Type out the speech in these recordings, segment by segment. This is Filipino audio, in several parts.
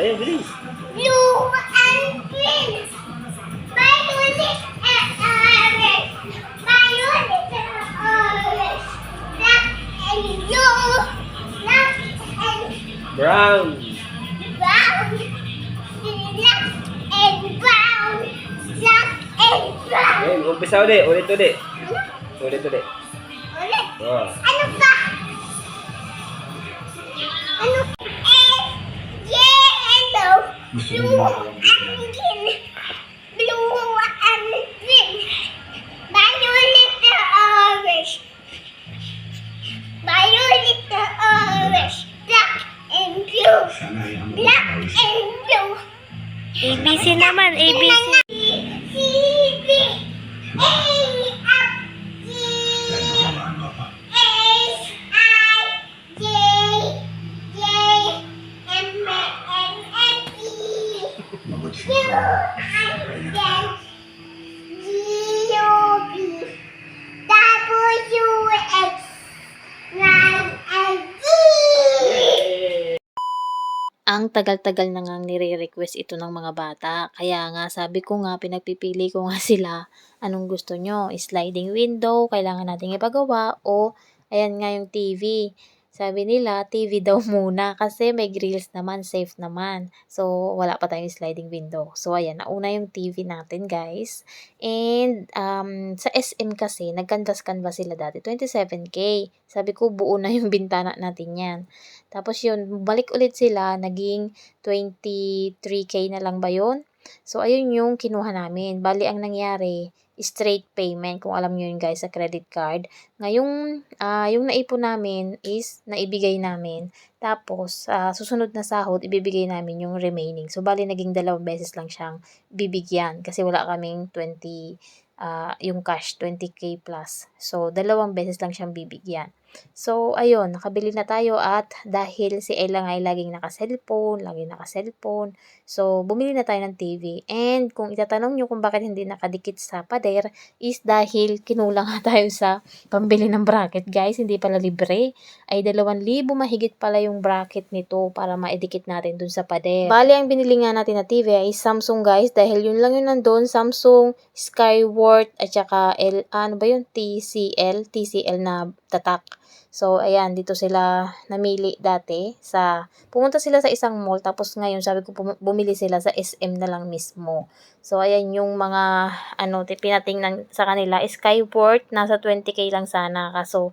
Ayo, bilis. Blue and green. Violet and orange. Violet and orange. Black and blue. Black and Brown. brown. Black and brown. Black and brown. Ayan, umpisa ulit. Ulit. Ulit. Ulit. Oh. Ano pa? Ano? Yellow. Blue and green. Blue and green. Violet and orange. Violet and orange. Black and blue. Black and blue. ABC naman, ABC. C, D, A, F, G, H, I, J, J, M, N, N, E, Q, and then G, O, B, W, X, Y, and Z. Ang tagal-tagal na ngang nire-request ito ng mga bata. Kaya nga, sabi ko nga, pinagpipili ko nga sila. Anong gusto nyo? Sliding window, kailangan nating ipagawa, o ayan nga yung TV. Sabi nila, TV daw muna kasi may grills naman, safe naman. So, wala pa tayong sliding window. So, ayan, nauna yung TV natin, guys. And, sa SM kasi, nag-canvas sila dati, 27K. Sabi ko, buo na yung bintana natin yan. Tapos yun, balik ulit sila, naging 23K na lang ba yun? So, ayun yung kinuha namin. Bali, ang nangyari, straight payment, kung alam nyo yun guys, sa credit card. Ngayong, yung naipon namin is naibigay namin. Tapos, susunod na sahod, ibibigay namin yung remaining. So, bali, naging 2 beses lang siyang bibigyan. Kasi wala kaming yung cash, 20K plus. So, 2 beses lang siyang bibigyan. So, ayun, nakabili na tayo at dahil si Ella nga ay laging naka-cellphone. So, bumili na tayo ng TV. And kung itatanong nyo kung bakit hindi nakadikit sa pader is dahil kinulang nga tayo sa pambili ng bracket, guys. Hindi pala libre. Ay 2,000 mahigit pala yung bracket nito para maidikit natin dun sa pader. Bali, ang binili nga natin na TV ay Samsung, guys. Dahil yun lang yun nandun. Samsung, Skyward, at saka TCL na tatak. So, ayan, dito sila namili dati pumunta sila sa isang mall, tapos ngayon, sabi ko, bumili sila sa SM na lang mismo. So, ayan yung mga, pinatingnan sa kanila, Skyward, nasa 20K lang sana, kaso,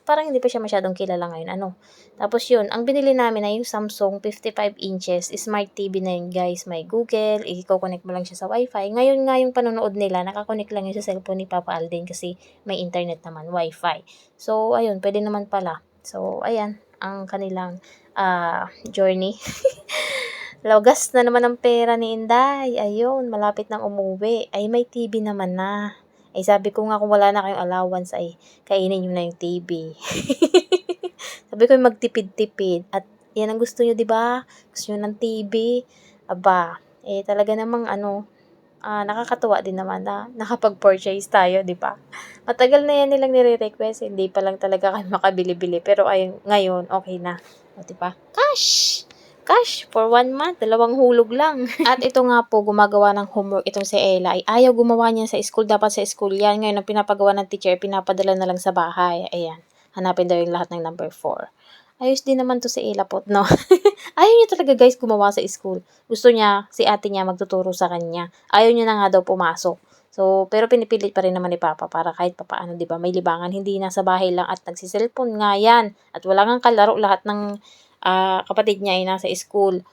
parang hindi pa siya masyadong kilala ngayon, Tapos yun, ang binili namin ay yung Samsung 55 inches, smart TV na yun guys, may Google, i-connect mo lang siya sa Wi-Fi. Ngayon nga yung panonood nila, nakakonect lang yun sa cellphone ni Papa Alden kasi may internet naman, Wi-Fi. So, ayun, pwede naman pala. So, ayan, ang kanilang journey. Lagas na naman ang pera ni Inday. Ayun, malapit nang umuwi. Ay, may TV naman na. Ay, sabi ko nga kung wala na kayong allowance, ay kainin nyo na yung TV. Sabi ko magtipid-tipid. At yan ang gusto nyo, diba? Gusto nyo ng TV. Aba, talaga namang nakakatuwa din naman na nakapag-purchase tayo, diba? Matagal na yan nilang nire-request. Hindi pa lang talaga kayo makabili-bili. Pero ngayon, okay na. O, diba? Cash! Cash for 1 month, 2 hulog lang. At ito nga po, gumagawa ng homework itong si Ella. Ay ayaw gumawa niya sa school, dapat sa school yan. Ngayon, ang pinapagawa ng teacher, pinapadala na lang sa bahay. Ayan, hanapin daw yung lahat ng number 4. Ayos din naman to si Ella po, no? Ayaw niya talaga guys gumawa sa school. Gusto niya, si ate niya magtuturo sa kanya. Ayaw niya na nga daw pumasok. So, pero pinipilit pa rin naman ni Papa para kahit papaano, 'di ba? May libangan, hindi nasa bahay lang at nagsi-cellphone nga 'yan. At wala ngang kalaro, lahat ng kapatid niya ay nasa school.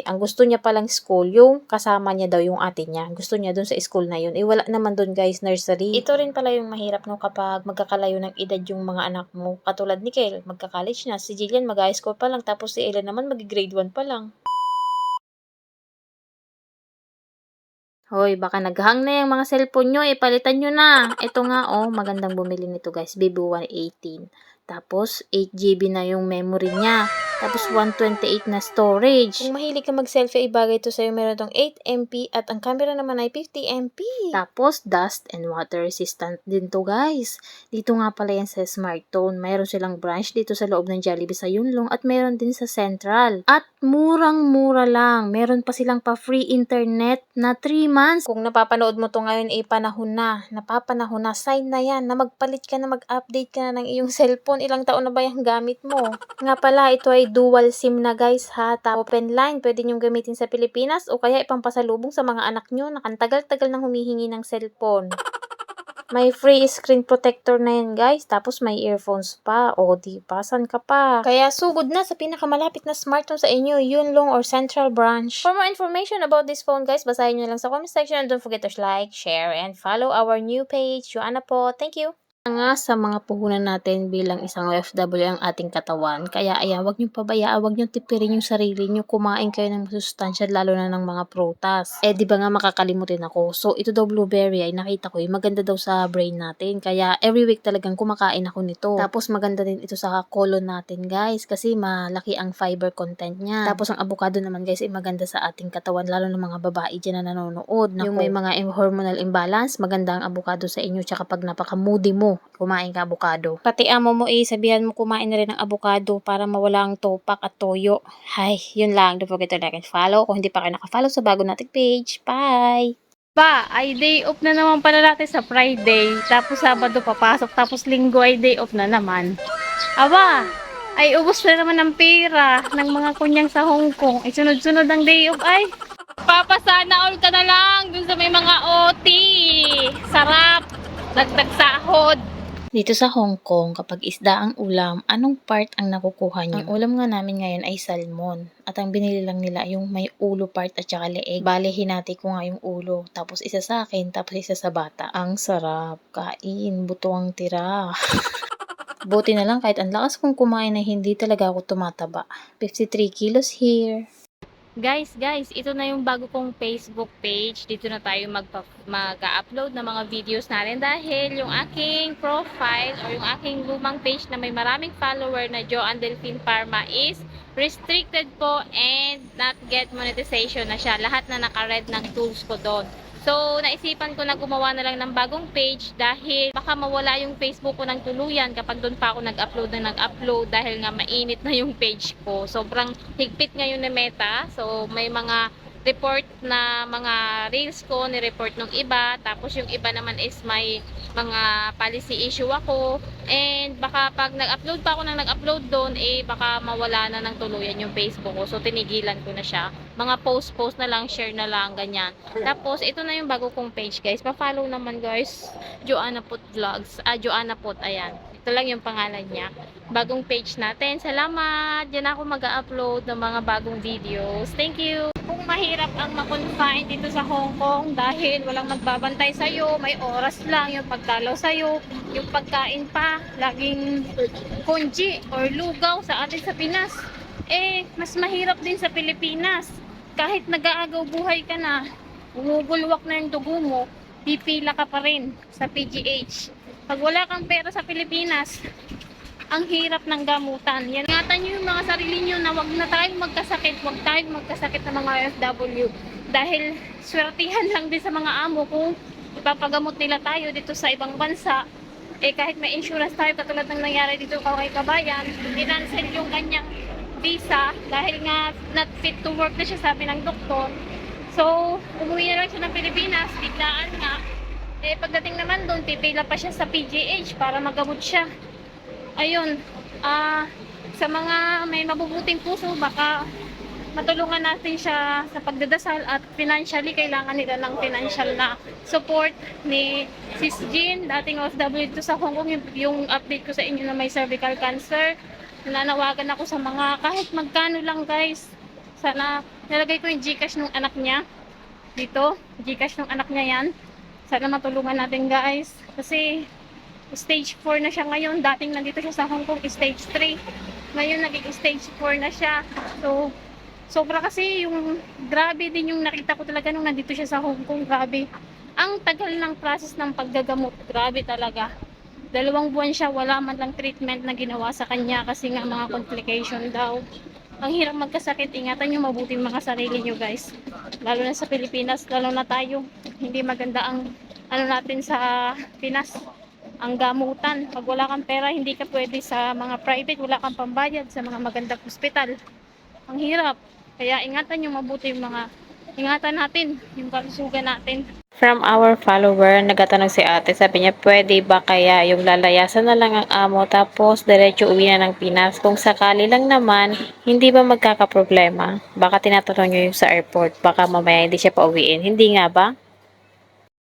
Ang gusto niya palang school, yung kasama niya daw yung ate niya. Gusto niya dun sa school na yun. Wala naman dun guys, nursery. Ito rin pala yung mahirap no kapag magkakalayo ng edad yung mga anak mo. Katulad ni Kel, magka-college na. Si Jillian mag-high school pa lang. Tapos si Ella naman mag-grade 1 pa lang. Hoy, baka naghang na yung mga cellphone nyo, palitan nyo na. Ito nga, magandang bumili nito guys, Vivo 118. Tapos, 8GB na yung memory niya. Tapos, 128 na storage. Kung mahilig ka mag-selfie, ibagay ito sa'yo. Meron itong 8MP at ang camera naman ay 50MP. Tapos, dust and water resistant din to guys. Dito nga pala yan sa Smartone. Mayroon silang branch dito sa loob ng Jollibee sa Yunlong at meron din sa Central. At murang-mura lang. Meron pa silang pa-free internet na 3 months. Kung napapanood mo to ngayon, panahon na. Napapanahon na. Sign na yan na magpalit ka na, mag-update ka na ng iyong cellphone. Ilang taon na ba yung gamit mo? Nga pala, ito ay dual SIM na guys ha. Open line, pwede nyong gamitin sa Pilipinas o kaya ipampasalubong sa mga anak nyo na kantagal-tagal nang humihingi ng cellphone. May free screen protector na yan guys. Tapos may earphones pa. O di pa, saan ka pa? Kaya sugod na sa pinakamalapit na smartphone sa inyo, Yunlong or Central Branch. For more information about this phone guys, basahin nyo lang sa comment section and don't forget to like, share, and follow our new page. Joanna po. Thank you! Nga sa mga puhunan natin bilang isang OFW ang ating katawan. Kaya ayan, wag niyong pabayaan, wag niyong tipirin yung sarili niyo. Kumain kayo ng masustansya, lalo na ng mga prutas. Di ba nga makakalimutin ako? So, ito daw blueberry ay nakita ko, maganda daw sa brain natin. Kaya every week talagang kumakain ako nito. Tapos maganda din ito sa colon natin guys, kasi malaki ang fiber content niya. Tapos ang avocado naman guys ay maganda sa ating katawan, lalo ng mga babae dyan na nanonood. Yung may mga hormonal imbalance, maganda ang avocado sa inyo. Tsaka pag napaka-moody mo, kumain ka avocado. Pati amo mo sabihan mo kumain na rin ng avocado para mawala ang topak at toyo. Hay, yun lang. Don't forget to like and follow kung hindi pa kayo nakafollow sa bago nating page. Bye! Ba, ay day off na naman pala natin sa Friday. Tapos Sabado papasok. Tapos Linggo ay day off na naman. Aba, ay ubos na naman ng pera ng mga kunyang sa Hong Kong. Ay sunod-sunod ang day off ay. Papasana all ka na lang dun sa may mga OT. Sarap. Dagdag sahod. Dito sa Hong Kong, kapag isda ang ulam, anong part ang nakukuha niyo? Ang ulam nga namin ngayon ay salmon. At ang binili lang nila yung may ulo part at saka leeg. Bale, hinati ko nga yung ulo. Tapos isa sa akin, tapos isa sa bata. Ang sarap. Kain. Buto ang tira. Buti na lang kahit ang lakas kong kumain na hindi talaga ako tumataba. 53 kilos here. Guys, ito na yung bago kong Facebook page. Dito na tayo mag-upload ng mga videos natin dahil yung aking profile or yung aking lumang page na may maraming follower na Joanne Delphine Parma is restricted po and not get monetization na siya. Lahat na naka-red ng tools ko doon. So, naisipan ko na gumawa na lang ng bagong page dahil baka mawala yung Facebook ko ng tuluyan kapag doon pa ako nag-upload dahil nga mainit na yung page ko. Sobrang higpit ngayon ni Meta. So, may mga report na mga reels ko, ni-report ng iba. Tapos yung iba naman is may mga policy issue ako. And baka pag nag-upload pa ako nag-upload doon, baka mawala na ng tuluyan yung Facebook ko. So, tinigilan ko na siya. Mga post na lang, share na lang, ganyan. Tapos, ito na yung bago kong page, guys. Pa-follow naman, guys. Joanna Pot Vlogs. Joanna Pot, ayan. Ito lang yung pangalan niya. Bagong page natin. Salamat! Diyan ako mag-upload ng mga bagong videos. Thank you! Kung mahirap ang ma-confine dito sa Hong Kong dahil walang magbabantay sa'yo, may oras lang yung pagdalaw sa'yo, yung pagkain pa, laging konji or lugaw sa atin sa Pinas. Mas mahirap din sa Pilipinas. Kahit nag-aagaw buhay ka na, bumubulwak na yung dugo mo, pipila ka pa rin sa PGH. Pag wala kang pera sa Pilipinas, ang hirap ng gamutan. Yan, ingatan nyo yung mga sarili nyo na wag na tayong magkasakit, wag tayong magkasakit ng mga OFW. Dahil swertihan lang din sa mga amo kung ipapagamot nila tayo dito sa ibang bansa. Kahit may insurance tayo, katulad ng nangyari dito kay Kabayan, i-cancel yung kanyang visa dahil nga not fit to work na siya, sabi ng doktor. So, umuwi na lang siya ng Pilipinas, biglaan nga. Eh, pagdating naman doon, pipila pa siya sa PGH para magamot siya. Ayun, sa mga may mabubuting puso, baka matulungan natin siya sa pagdadasal at financially, kailangan nila ng financial na support ni Sis Jean, dating OFW dito sa Hong Kong. Yung update ko sa inyo na may cervical cancer. Nanawagan ako sa mga kahit magkano lang guys. Sana nilagay ko yung Gcash ng anak niya dito. Gcash ng anak niya yan. Sana matulungan natin guys. Kasi stage 4 na siya ngayon. Dating nandito siya sa Hong Kong, stage 3. Ngayon naging stage 4 na siya. So, sobra kasi yung grabe din yung nakita ko talaga nung nandito siya sa Hong Kong. Grabe. Ang tagal ng process ng paggagamot. Grabe talaga. 2 buwan siya, wala man lang treatment na ginawa sa kanya kasi nga mga complication daw. Ang hirap magkasakit. Ingatan nyo mabuti mga sarili nyo guys. Lalo na sa Pilipinas, lalo na tayo. Hindi maganda ang ano natin sa Pinas. Ang gamutan. Pag wala kang pera, hindi ka pwede sa mga private. Wala kang pambayad sa mga magandang hospital. Ang hirap. Kaya ingatan nyo mabuti yung mga, ingatan natin yung kalusugan natin. From our follower, nagatanong si ate, sabi niya, pwede ba kaya yung lalayasan na lang ang amo tapos diretso uwi na ng Pinas? Kung sakali lang naman, hindi ba magkakaproblema? Baka tinatanong nyo yung sa airport, baka mamaya hindi siya pauwiin. Hindi nga ba?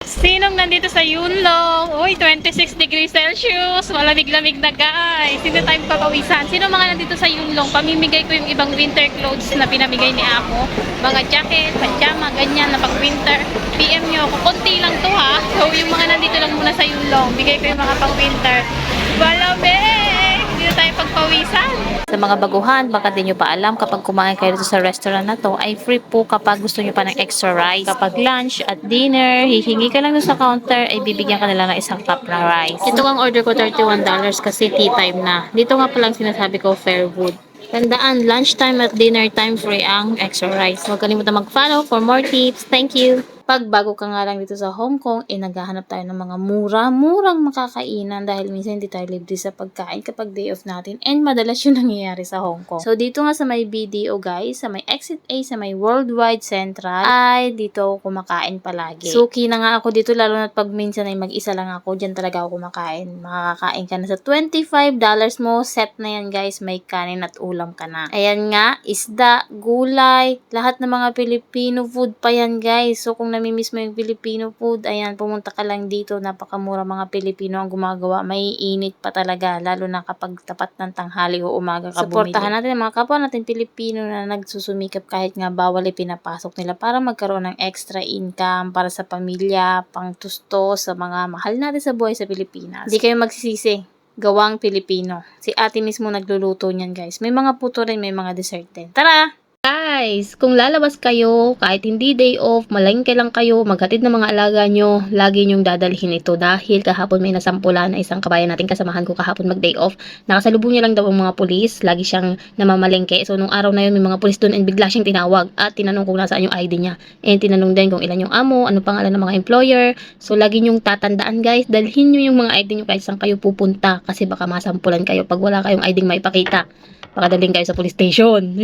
Sinong nandito sa Yunlong? Uy, 26 degrees Celsius. Malamig-lamig na guys. Sino tayong papawisan? Sino mga nandito sa Yunlong? Pamimigay ko yung ibang winter clothes na pinamigay ni Amo. Mga jacket, pajama, ganyan na pang winter. PM nyo ako. Konti lang to ha. So, yung mga nandito lang muna sa Yunlong. Bigay ko yung mga pang winter. Malamig! Hindi na tayo pagpawisan. Sa mga baguhan, baka di nyo pa alam, kapag kumain kayo dito sa restaurant na to, ay free po kapag gusto nyo pa ng extra rice. Kapag lunch at dinner, hihingi ka lang sa counter, ay bibigyan ka nila ng isang cup na rice. Ito ang order ko, $31 kasi tea time na. Dito nga palang sinasabi ko, Fairwood. Tandaan, lunchtime at dinner time free ang extra rice. Huwag kalimutan mag-follow for more tips. Thank you! Pag bago ka nga lang dito sa Hong Kong, naghahanap tayo ng mga murang makakainan dahil minsan hindi tayo libre sa pagkain kapag day off natin and madalas yun nangyayari sa Hong Kong. So, dito nga sa may BDO guys, sa may Exit A, sa may Worldwide Central, ay dito ako kumakain palagi. Suki na nga ako dito, lalo na pag minsan ay mag-isa lang ako, dyan talaga ako kumakain. Makakain ka na sa $25 mo, set na yan guys, may kanin at ulam ka na. Ayan nga, isda, gulay, lahat ng mga Filipino food pa yan guys. So, kung namimiss mo yung Filipino food, ayan, pumunta ka lang dito. Napakamura mga Pilipino ang gumagawa. May init pa talaga, lalo na kapag tapat ng tanghali o umaga ka bumili. Suportahan natin ang mga kapwa natin Pilipino na nagsusumikap kahit nga bawal pinapasok nila para magkaroon ng extra income para sa pamilya, pang tusto sa mga mahal natin sa buhay sa Pilipinas. Hindi kayo magsisisi. Gawang Pilipino. Si ate mismo nagluluto niyan guys. May mga puto rin, may mga dessert din. Tara! Guys, kung lalabas kayo, kahit hindi day off, malengke lang kayo, maghatid ng mga alaga nyo, lagi nyong dadalhin ito dahil kahapon may nasampulan na isang kabayan natin kasamahan ko kahapon mag day off. Nakasalubong niya lang daw ang mga pulis, lagi siyang namamalengke. So, nung araw na yun, may mga pulis doon and bigla siyang tinawag at tinanong kung nasaan yung ID niya. And tinanong din kung ilan yung amo, ano pangalan ng mga employer. So, lagi nyong tatandaan guys, dalhin nyo yung mga ID nyo kahit saan kayo pupunta kasi baka masampulan kayo pag wala kayong ID maipakita. Baka dalhin kayo sa police station.